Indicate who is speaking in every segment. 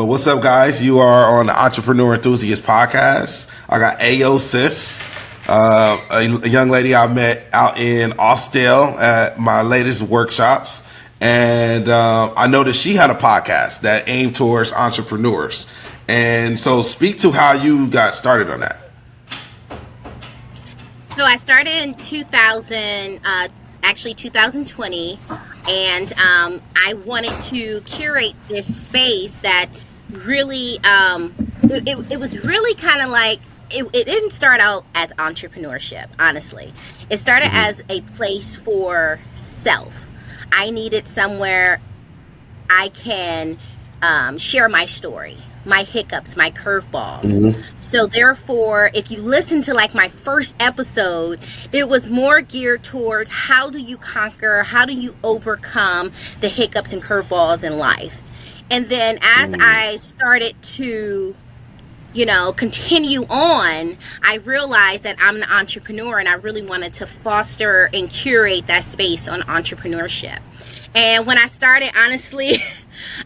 Speaker 1: What's up, guys? You are on the Entrepreneur Enthusiast podcast. I got Aye Yo Sis, a young lady I met out in Austell at my latest workshops. And I noticed she had a podcast that aimed towards entrepreneurs. And so speak to how you got started on that.
Speaker 2: So I started in 2020, and I wanted to curate this space that really, it was really kind of like, it didn't start out as entrepreneurship, honestly. It started as a place for self. I needed somewhere I can share my story, my hiccups, my curveballs. So therefore, if you listen to like my first episode, it was more geared towards how do you conquer, how do you overcome the hiccups and curveballs in life. And then as I started to, continue on, I realized that I'm an entrepreneur and I really wanted to foster and curate that space on entrepreneurship. And when I started, honestly,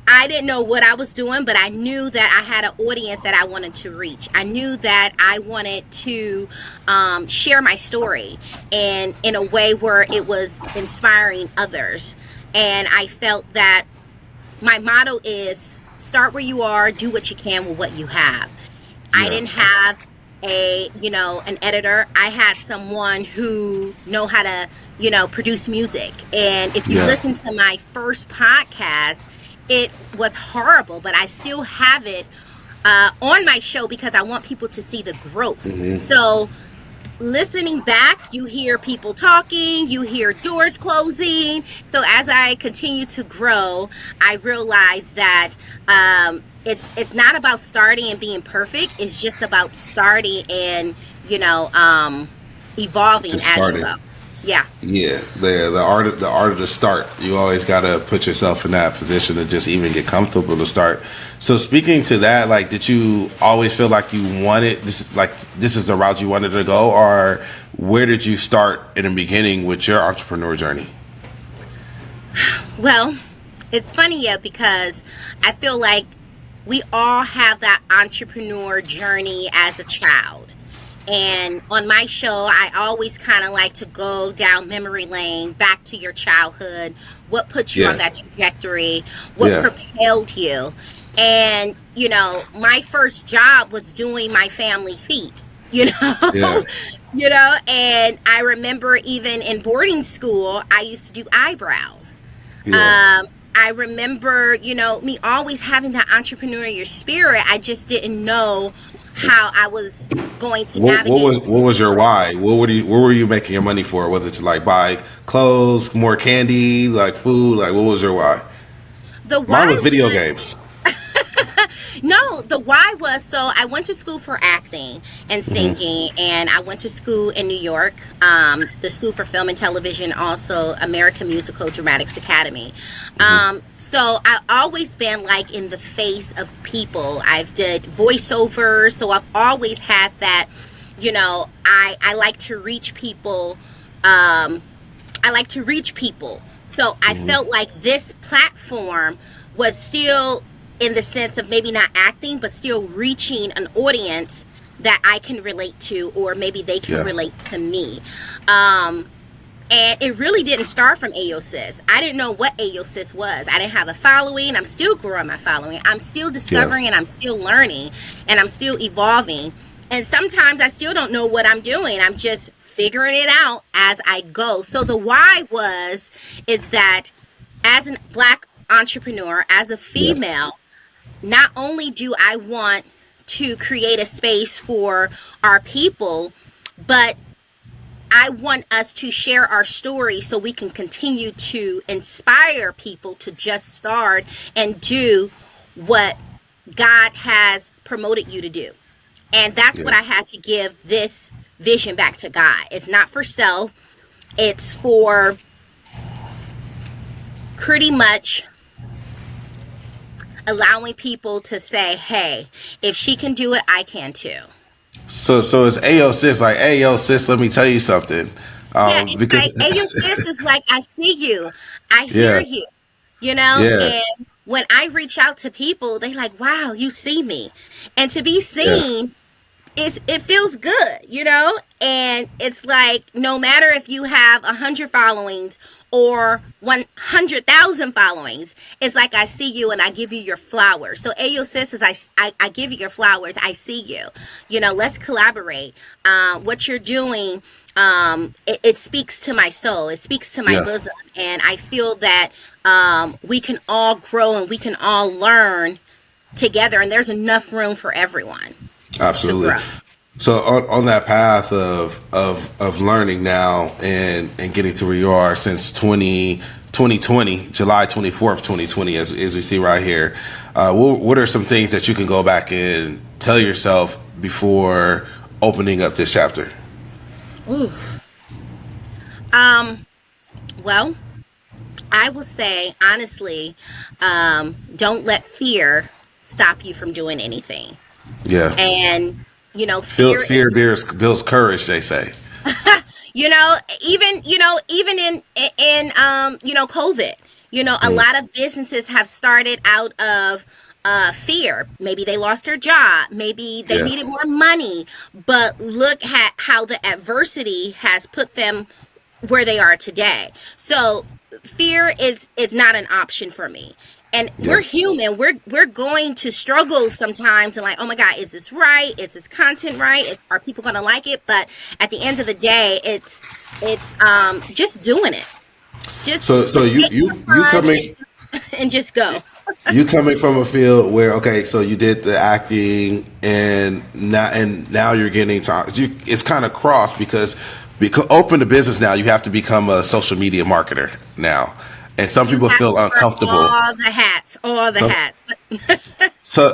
Speaker 2: I didn't know what I was doing, but I knew that I had an audience that I wanted to reach. I knew that I wanted to share my story and in a way where it was inspiring others. And I felt that my motto is start where you are, do what you can with what you have. I didn't have an editor. I had someone who know how to, produce music. And if you listen to my first podcast, it was horrible, but I still have it on my show because I want people to see the growth. So listening back, you hear people talking, you hear doors closing. So as I continue to grow, I realized that it's not about starting and being perfect. It's just about starting and, evolving as you go. Yeah. The art of the start. You always got to put yourself in that position to just even get comfortable to start. So speaking to that, like, did you always feel like you wanted this is the route you wanted to go, or where did you start in the beginning with your entrepreneur journey? Well, it's funny, because I feel like we all have that entrepreneur journey as a child. And on my show, I always kind of like to go down memory lane, back to your childhood. What put you on that trajectory? What propelled you? And, my first job was doing my family feet, and I remember even in boarding school, I used to do eyebrows. I remember, me always having that entrepreneurial spirit. I just didn't know how I was going to navigate.
Speaker 1: What was your why? What were you making your money for? Was it to like buy clothes, more candy, like food? Like, what was your why? Mine was video games.
Speaker 2: No, the why was, so I went to school for acting and singing, and I went to school in New York, the School for Film and Television, also American Musical Dramatics Academy. So I've always been like in the face of people. I've did voiceovers, so I've always had that, I like to reach people. So I felt like this platform was still in the sense of maybe not acting, but still reaching an audience that I can relate to, or maybe they can relate to me. And it really didn't start from Aye Yo Sis. I didn't know what Aye Yo Sis was. I didn't have a following. I'm still growing my following. I'm still discovering and I'm still learning and I'm still evolving. And sometimes I still don't know what I'm doing. I'm just figuring it out as I go. So the why is that as a Black entrepreneur, as a female, not only do I want to create a space for our people, but I want us to share our story so we can continue to inspire people to just start and do what God has promoted you to do. And that's what I had to give this vision back to God. It's not for self. It's for pretty much allowing people to say, hey, if she can do it, I can too.
Speaker 1: So it's Aye Yo Sis, like, hey, yo, sis, let me tell you something.
Speaker 2: It's
Speaker 1: because
Speaker 2: like, Aye Yo Sis is like, I see you, I hear you, and when I reach out to people, they like, wow, you see me. And to be
Speaker 1: Yeah.
Speaker 2: seen, it feels good, you know? And it's like, no matter if you have 100 followings or 100,000 followings, it's like I see you and I give you your flowers. So Aye Yo Sis is I give you your flowers. I see you. You know, let's collaborate. What you're doing, it speaks to my soul. It speaks to my
Speaker 1: Yeah.
Speaker 2: bosom. And I feel that we can all grow and we can all learn together. And there's enough room for everyone to
Speaker 1: Absolutely.
Speaker 2: grow.
Speaker 1: So on that path of learning now and getting to where you are since 2020, July 24th, 2020, as we see right here, what are some things that you can go back and tell yourself before opening up this chapter?
Speaker 2: Ooh. Well, I will say honestly, don't let fear stop you from doing anything.
Speaker 1: Yeah.
Speaker 2: And you know, fear
Speaker 1: Fear
Speaker 2: is,
Speaker 1: builds courage, they say.
Speaker 2: you know, even in you know, COVID, you know, a lot of businesses have started out of fear. Maybe they lost their job, maybe they
Speaker 1: Yeah.
Speaker 2: needed more money, but look at how the adversity has put them where they are today. So fear is not an option for me. And
Speaker 1: Yeah.
Speaker 2: we're human. We're going to struggle sometimes and like, oh my God, is this right? Is this content right? Are people gonna like it? But at the end of the day, it's just doing it. Just
Speaker 1: So
Speaker 2: take
Speaker 1: you
Speaker 2: the plunge
Speaker 1: coming
Speaker 2: and just go.
Speaker 1: you coming from a field where, okay, so you did the acting and now you're getting to it's kind of cross because open the business now, you have to become a social media marketer now, and some
Speaker 2: You
Speaker 1: people
Speaker 2: have
Speaker 1: feel
Speaker 2: to wear
Speaker 1: uncomfortable.
Speaker 2: all the hats, all the
Speaker 1: So
Speaker 2: hats.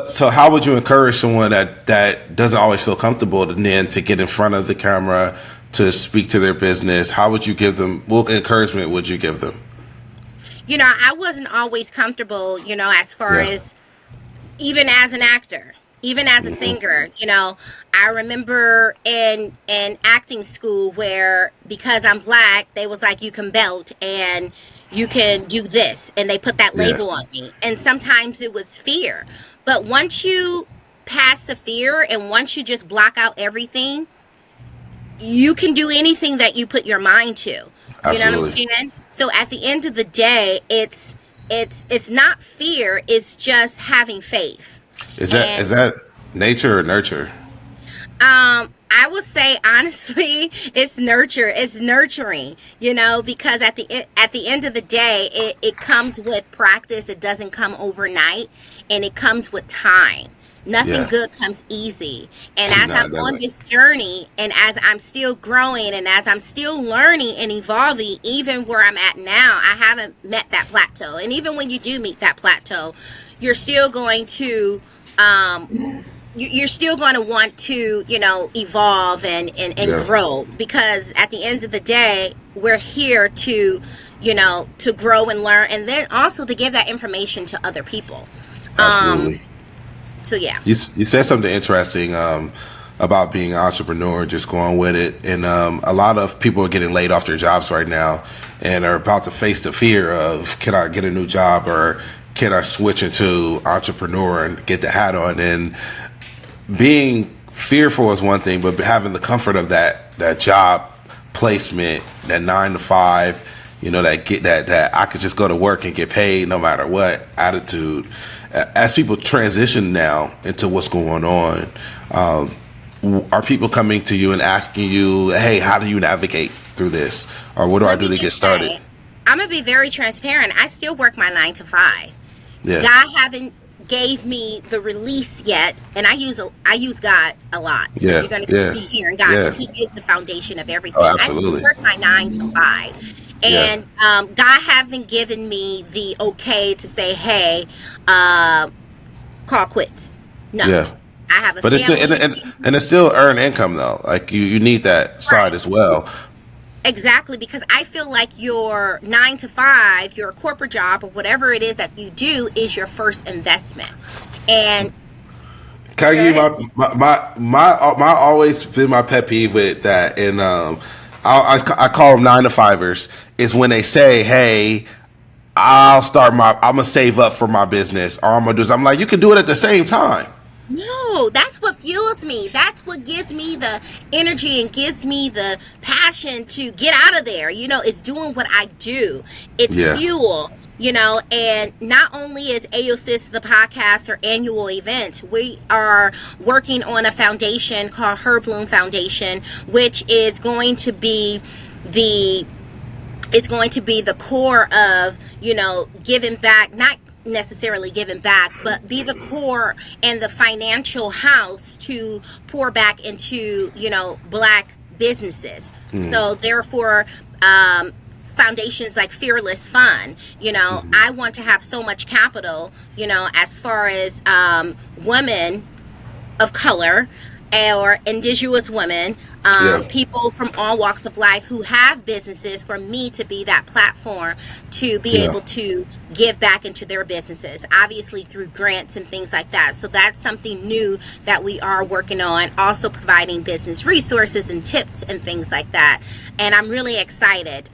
Speaker 1: so how would you encourage someone that doesn't always feel comfortable then to get in front of the camera to speak to their business? How would you give them? What encouragement would you give them?
Speaker 2: You know, I wasn't always comfortable, you know, as far
Speaker 1: Yeah.
Speaker 2: as even as an actor, even as a singer. You know, I remember in acting school where because I'm black, they was like, you can belt and you can do this, and they put that
Speaker 1: Yeah.
Speaker 2: label on me. And sometimes it was fear. But once you pass the fear and once you just block out everything, you can do anything that you put your mind to. You know what I'm
Speaker 1: Absolutely.
Speaker 2: saying? So at the end of the day, it's not fear, it's just having faith. And
Speaker 1: Is that nature or nurture?
Speaker 2: I would say honestly, it's nurture. It's nurturing, you know, because at the end of the day, it comes with practice. It doesn't come overnight, and it comes with time. Nothing
Speaker 1: Yeah.
Speaker 2: good comes easy. And as
Speaker 1: No, it
Speaker 2: I'm on
Speaker 1: doesn't.
Speaker 2: this journey, and as I'm still growing, and as I'm still learning and evolving, even where I'm at now, I haven't met that plateau. And even when you do meet that plateau, you're still going to you're still going to want to, you know, evolve and
Speaker 1: Yeah.
Speaker 2: grow, because at the end of the day, we're here to, you know, to grow and learn, and then also to give that information to other people.
Speaker 1: Absolutely.
Speaker 2: So yeah.
Speaker 1: You said something interesting about being an entrepreneur, just going with it. And a lot of people are getting laid off their jobs right now and are about to face the fear of, can I get a new job or can I switch into entrepreneur and get the hat on? And being fearful is one thing, but having the comfort of that job placement, that 9 to 5, you know, that I could just go to work and get paid no matter what attitude. As people transition now into what's going on, are people coming to you and asking you, hey, how do you navigate through this? Or what do I
Speaker 2: Let
Speaker 1: do
Speaker 2: me
Speaker 1: to get
Speaker 2: just
Speaker 1: started?
Speaker 2: say, I'm gonna be very transparent. I still work my 9 to 5.
Speaker 1: Yeah.
Speaker 2: God haven't gave me the release yet, and I use God a lot. So
Speaker 1: Yeah,
Speaker 2: you're gonna
Speaker 1: yeah,
Speaker 2: be hearing God
Speaker 1: yeah.
Speaker 2: because He is the foundation of everything.
Speaker 1: Oh,
Speaker 2: I still
Speaker 1: absolutely.
Speaker 2: work my 9 to 5.
Speaker 1: Yeah.
Speaker 2: And God haven't given me the okay to say, hey, call quits. No.
Speaker 1: Yeah.
Speaker 2: I have a
Speaker 1: But it's still,
Speaker 2: family.
Speaker 1: and it's still earned income though. Like you need that side as well.
Speaker 2: Exactly, because I feel like your 9 to 5, your corporate job or whatever it is that you do is your first investment. And
Speaker 1: Can I
Speaker 2: go
Speaker 1: give you
Speaker 2: ahead.
Speaker 1: my always been my pet peeve with that, and I call them 9 to 5ers. Is when they say, "Hey, I'm gonna save up for my business, or I'm gonna do this. I'm like, you can do it at the same time.
Speaker 2: No, that's what fuels me. That's what gives me the energy and gives me the passion to get out of there. It's doing what I do. It's
Speaker 1: Yeah.
Speaker 2: fuel, and not only is Aye Yo Sis the podcast or annual event, we are working on a foundation called Her Bloom Foundation, which is going to be the core of, giving back, not necessarily giving back, but be the core and the financial house to pour back into, Black businesses. So therefore, foundations like Fearless Fund, I want to have so much capital, as far as women of color or indigenous women, people from all walks of life who have businesses, for me to be that platform to be able to give back into their businesses, obviously through grants and things like that. So that's something new that we are working on, also providing business resources and tips and things like that. And I'm really excited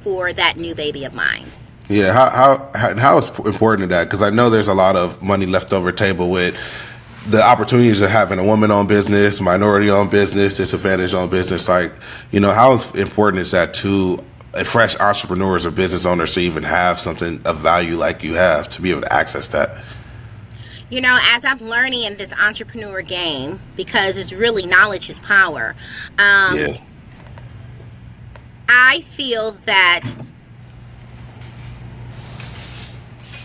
Speaker 2: for that new baby of mine.
Speaker 1: Yeah, how is important to that? Because I know there's a lot of money left over table with the opportunities of having a woman-owned business, minority-owned business, disadvantage-owned business. Like, how important is that to a fresh entrepreneurs or business owners to even have something of value like you have, to be able to access that?
Speaker 2: As I'm learning in this entrepreneur game, because it's really knowledge is power, I feel that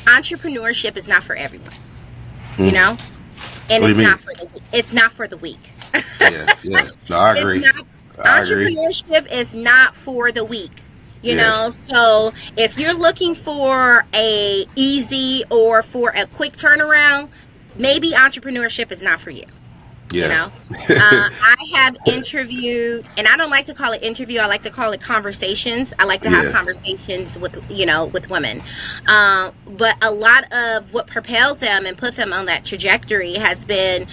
Speaker 2: entrepreneurship is not for everyone, and it's not for the weak.
Speaker 1: Yeah. No, I agree.
Speaker 2: Entrepreneurship is not for the weak. So if you're looking for a easy or for a quick turnaround, maybe entrepreneurship is not for you. I have interviewed, and I don't like to call it interview, I like to call it conversations. I like to have conversations with women, but a lot of what propelled them and put them on that trajectory has been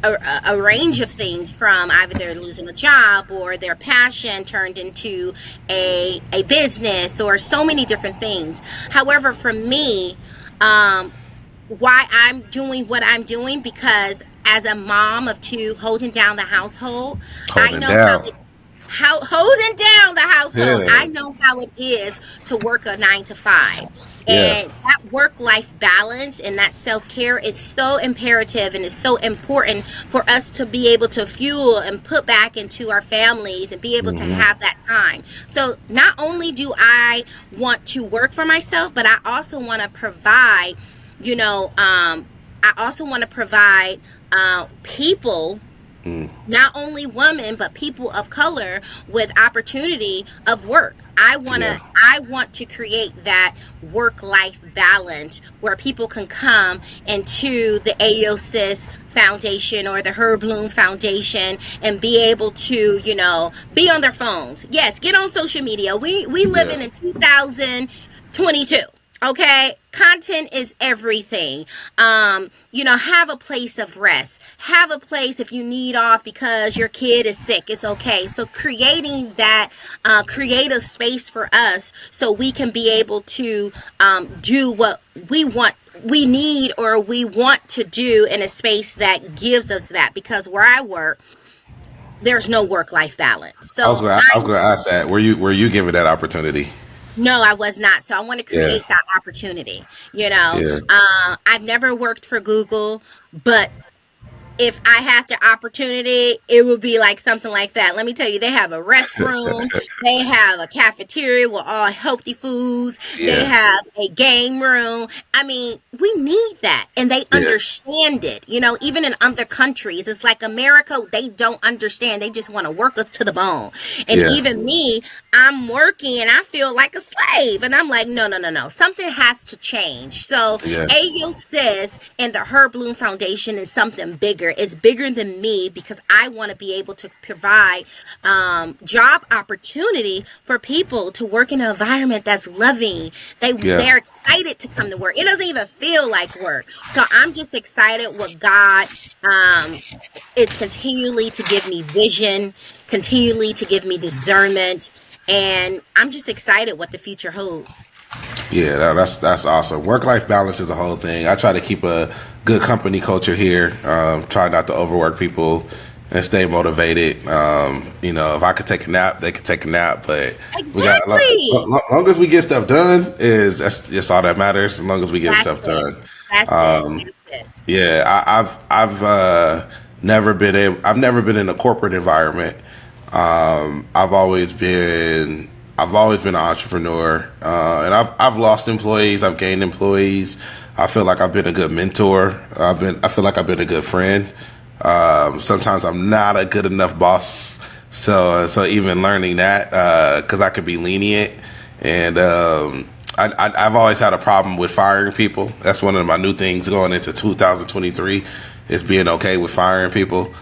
Speaker 2: a range of things, from either they're losing a job or their passion turned into a business, or so many different things. However, for me, why I'm doing what I'm doing, because as a mom of two, holding down the household, I know how it is to work a 9 to 5. And that work-life balance and that self-care is so imperative, and is so important for us to be able to fuel and put back into our families and be able to have that time. So not only do I want to work for myself, but I also want to provide, people, not only women, but people of color, with opportunity of work. I want to create that work-life balance where people can come into the Aye Yo Sis Foundation or the Her Bloom Foundation and be able to, be on their phones. Yes, get on social media. We live in 2022. Okay, content is everything. Have a place of rest. Have a place if you need off because your kid is sick. It's okay. So creating that creative space for us so we can be able to do what we need or we want to do in a space that gives us that. Because where I work, there's no work-life balance. So I was
Speaker 1: going to ask that. Were you given that opportunity?
Speaker 2: No, I was not. So I want to create that opportunity. I've never worked for Google, but if I had the opportunity, it would be like something like that. Let me tell you, they have a restroom, they have a cafeteria with all healthy foods, they have a game room. I mean, we need that, and they understand it. Even in other countries, it's like America, they don't understand. They just want to work us to the bone. And even me, I'm working and I feel like a slave, and I'm like, no. Something has to change. So Aye Yo Sis and the Her Bloom Foundation is something bigger. It's bigger than me, because I want to be able to provide job opportunity for people to work in an environment that's loving. They're excited to come to work. It doesn't even feel like work. So I'm just excited what God is continually to give me vision, continually to give me discernment, and I'm just excited what the future holds.
Speaker 1: Yeah, that's awesome. Work-life balance is a whole thing. I try to keep a good company culture here. Try not to overwork people and stay motivated. If I could take a nap, they could take a nap. But we got
Speaker 2: Exactly.
Speaker 1: long as we get stuff done, that's just all that matters. As long as we get
Speaker 2: That's
Speaker 1: stuff
Speaker 2: it.
Speaker 1: done.
Speaker 2: That's it. That's it.
Speaker 1: Yeah, I've never been in a corporate environment. I've always been an entrepreneur, and I've lost employees, I've gained employees. I feel like I've been a good mentor. I feel like I've been a good friend. Sometimes I'm not a good enough boss, so even learning that, because I could be lenient, and I've always had a problem with firing people. That's one of my new things going into 2023 is being okay with firing people.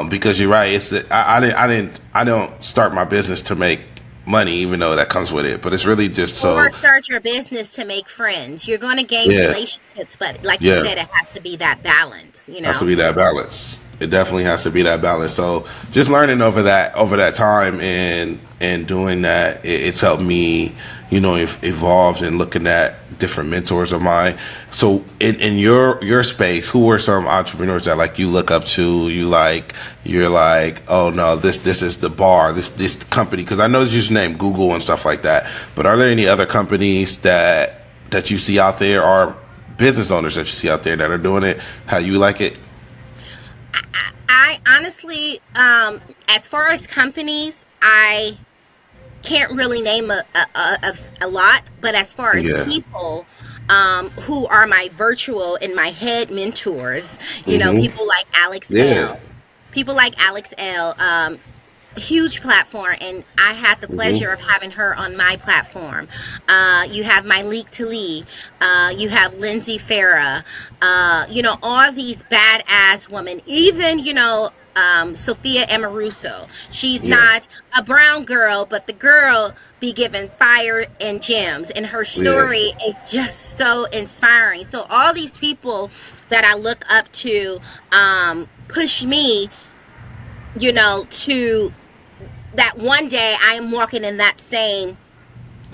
Speaker 1: Because you're right. I don't start my business to make money, even though that comes with it. But it's really just so.
Speaker 2: Or start your business to make friends. You're going to gain
Speaker 1: Yeah,
Speaker 2: relationships, but like you
Speaker 1: yeah.
Speaker 2: said, it has to be that balance, you
Speaker 1: Has to
Speaker 2: know?
Speaker 1: be that balance. It definitely has to be that balance. So just learning over that time and doing that, it's helped me, evolve and looking at different mentors of mine. So in your space, who are some entrepreneurs that like you look up to? You're like, oh no, this is the bar, this company, because I know it's just named Google and stuff like that. But are there any other companies that you see out there, or business owners that you see out there that are doing it how you like it?
Speaker 2: I honestly, as far as companies, I can't really name a lot, but as far as
Speaker 1: Yeah.
Speaker 2: people, who are my virtual in my head mentors,
Speaker 1: Hmm.
Speaker 2: people like Alex
Speaker 1: Yeah.
Speaker 2: L. People like Alex L. Huge platform, and I had the
Speaker 1: Hmm.
Speaker 2: pleasure of having her on my platform. You have Myleik Tali, you have Lindsay Farah, all these badass women, even Sophia Amoruso. She's
Speaker 1: Yeah.
Speaker 2: not a brown girl, but the girl be given fire and gems, and her
Speaker 1: Yeah.
Speaker 2: story is just so inspiring. So all these people that I look up to, push me, to that one day I am walking in that same,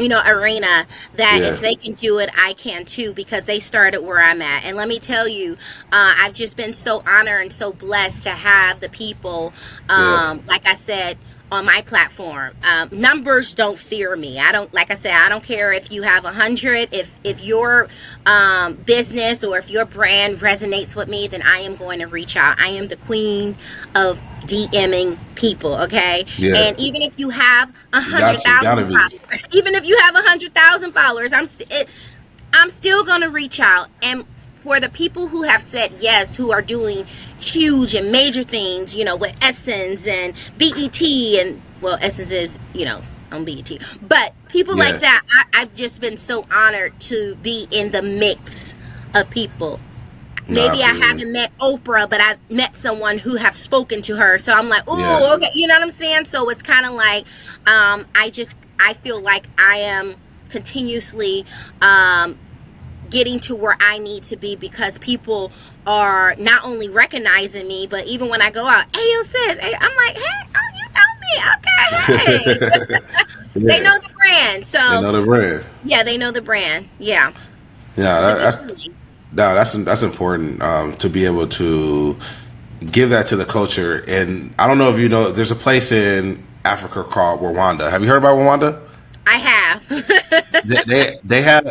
Speaker 2: arena, that
Speaker 1: Yeah.
Speaker 2: if they can do it, I can too, because they started where I'm at. And let me tell you, I've just been so honored and so blessed to have the people,
Speaker 1: Yeah.
Speaker 2: like I said, on my platform. Numbers don't fear me. I don't, like I said, I don't care if you have 100. If your business or if your brand resonates with me, then I am going to reach out. I am the queen of DMing people, okay?
Speaker 1: Yeah.
Speaker 2: And even if you have a
Speaker 1: Got
Speaker 2: hundred
Speaker 1: to. Gotta
Speaker 2: thousand
Speaker 1: be.
Speaker 2: followers, even if you have 100,000 followers, I'm still gonna reach out. And for the people who have said yes, who are doing huge and major things, with Essence and BET, and well, Essence is, on BET, but people
Speaker 1: Yeah.
Speaker 2: like that, I've just been so honored to be in the mix of people.
Speaker 1: No,
Speaker 2: Maybe I
Speaker 1: absolutely.
Speaker 2: haven't met Oprah, but I've met someone who have spoken to her. So I'm like,
Speaker 1: Yeah.
Speaker 2: oh, okay, you know what I'm saying? So it's kind of like, I feel like I am continuously getting to where I need to be, because people are not only recognizing me, but even when I go out, hey, yo, sis, hey, I'm like, hey, oh, you know me, okay, hey. They
Speaker 1: Yeah.
Speaker 2: know the brand.
Speaker 1: They
Speaker 2: So
Speaker 1: know the brand.
Speaker 2: yeah, they know the brand. Yeah,
Speaker 1: Yeah.
Speaker 2: it's a good
Speaker 1: That's
Speaker 2: feeling.
Speaker 1: no, that's important, to be able to give that to the culture. And I don't know if you know, there's a place in Africa called Rwanda. Have you heard about Rwanda?
Speaker 2: I have.
Speaker 1: They have.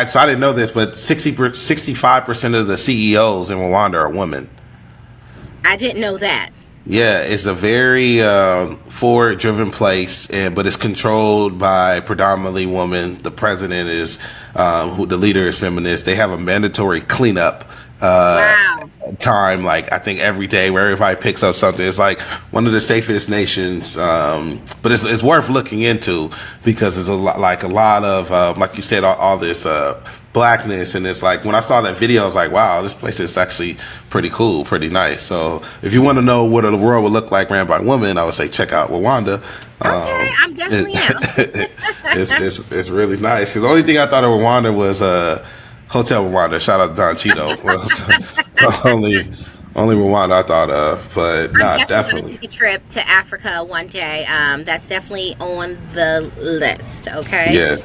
Speaker 1: So I didn't know this, but 65% of the CEOs in Rwanda are women.
Speaker 2: I didn't know that.
Speaker 1: Yeah, it's a very forward-driven place, but it's controlled by predominantly women. The president is, who the leader is feminist. They have a mandatory cleanup uh,
Speaker 2: Wow.
Speaker 1: time, like I think every day, where everybody picks up something. It's like one of the safest nations, but it's worth looking into, because there's a lot of like you said, all this blackness, and it's like when I saw that video, I was like, wow, this place is actually pretty cool, pretty nice. So if you want to know what the world would look like ran by women, I would say check out Rwanda.
Speaker 2: Okay, I'm definitely am.
Speaker 1: It's really nice, because the only thing I thought of Rwanda was Hotel Rwanda. Shout out to Don Cheeto. Was the Only Rwanda I thought of, but
Speaker 2: I'm
Speaker 1: nah,
Speaker 2: definitely going to
Speaker 1: definitely.
Speaker 2: take a trip to Africa one day. That's definitely on the list. Okay.
Speaker 1: Yeah,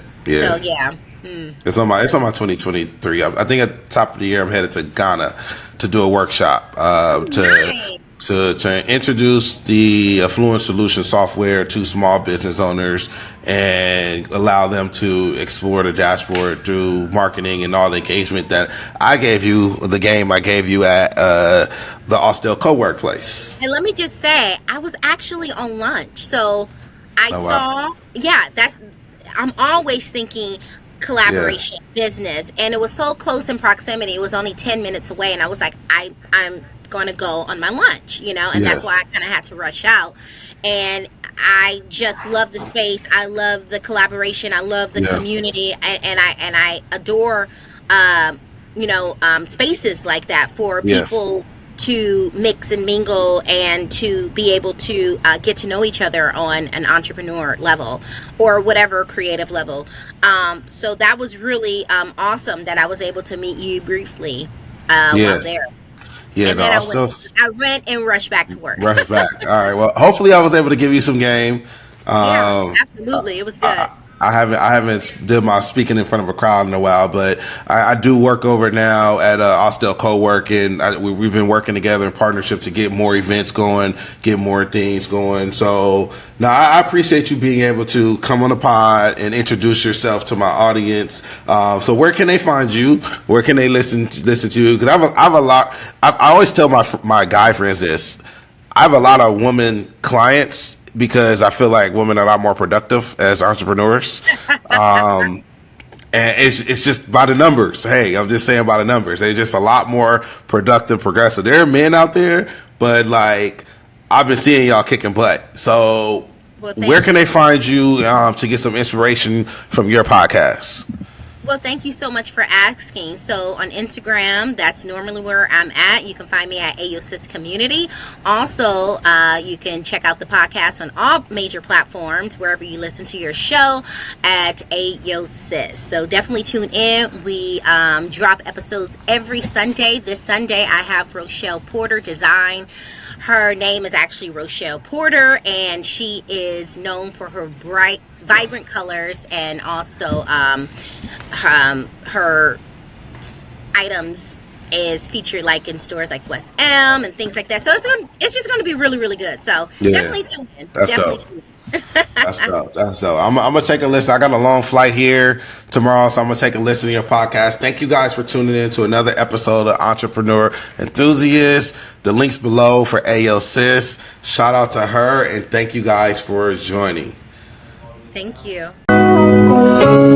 Speaker 2: So
Speaker 1: yeah.
Speaker 2: yeah.
Speaker 1: It's on
Speaker 2: So
Speaker 1: my 2023. I think at the top of the year I'm headed to Ghana to do a workshop
Speaker 2: nice.
Speaker 1: to introduce the affluent solution software to small business owners and allow them to explore the dashboard through marketing and all the engagement that I gave you, the game I gave you at the Austell co-work place.
Speaker 2: And let me just say, I was actually on lunch. So I
Speaker 1: Oh wow.
Speaker 2: saw, yeah, I'm always thinking
Speaker 1: Yeah.
Speaker 2: collaboration, business. And it was so close in proximity. It was only 10 minutes away. And I was like, I'm going to go on my lunch, and
Speaker 1: Yeah.
Speaker 2: that's why I kind of had to rush out. And I just love the space. I love the collaboration. I love the
Speaker 1: Yeah.
Speaker 2: community. And I adore, spaces like that for
Speaker 1: Yeah.
Speaker 2: people to mix and mingle and to be able to get to know each other on an entrepreneur level or whatever creative level. So that was really awesome that I was able to meet you briefly
Speaker 1: Yeah.
Speaker 2: while there.
Speaker 1: Yeah.
Speaker 2: And
Speaker 1: No,
Speaker 2: then
Speaker 1: I'll still
Speaker 2: I went and rushed back to work.
Speaker 1: rush back. All right. Well, hopefully I was able to give you some game.
Speaker 2: Yeah,
Speaker 1: Um,
Speaker 2: absolutely. It was
Speaker 1: I,
Speaker 2: good.
Speaker 1: I haven't did my speaking in front of a crowd in a while, but I do work over now at Austell Co-work, and we've been working together in partnership to get more events going, get more things going. So now I appreciate you being able to come on the pod and introduce yourself to my audience. So where can they find you? Where can they listen to you? Because I have a lot. I always tell my guy friends this. I have a lot of women clients because I feel like women are a lot more productive as entrepreneurs. Um, and it's just by the numbers. Hey, I'm just saying by the numbers. They're just a lot more productive, progressive. There are men out there, but like I've been seeing y'all kicking butt. So
Speaker 2: Well,
Speaker 1: where
Speaker 2: thank
Speaker 1: can
Speaker 2: you.
Speaker 1: they find you to get some inspiration from your podcast?
Speaker 2: Well, thank you so much for asking. So on Instagram, that's normally where I'm at. You can find me at Aye Yo Sis Community. Also, you can check out the podcast on all major platforms, wherever you listen to your show at Aye Yo Sis. So definitely tune in. We drop episodes every Sunday. This Sunday, I have Rochelle Porter Design. Her name is actually Rochelle Porter, and she is known for her vibrant colors and also her items is featured like in stores like West M and things like that. So it's just going to be really, really good. So
Speaker 1: Yeah,
Speaker 2: definitely tune in.
Speaker 1: that's
Speaker 2: Definitely
Speaker 1: dope.
Speaker 2: tune in.
Speaker 1: That's dope. That's dope. I'm gonna take a listen. I got a long flight here tomorrow, so I'm gonna take a listen to your podcast. Thank you guys for tuning in to another episode of Entrepreneur Enthusiast. The links below for Aye Yo Sis. Shout out to her, and thank you guys for joining.
Speaker 2: Thank you.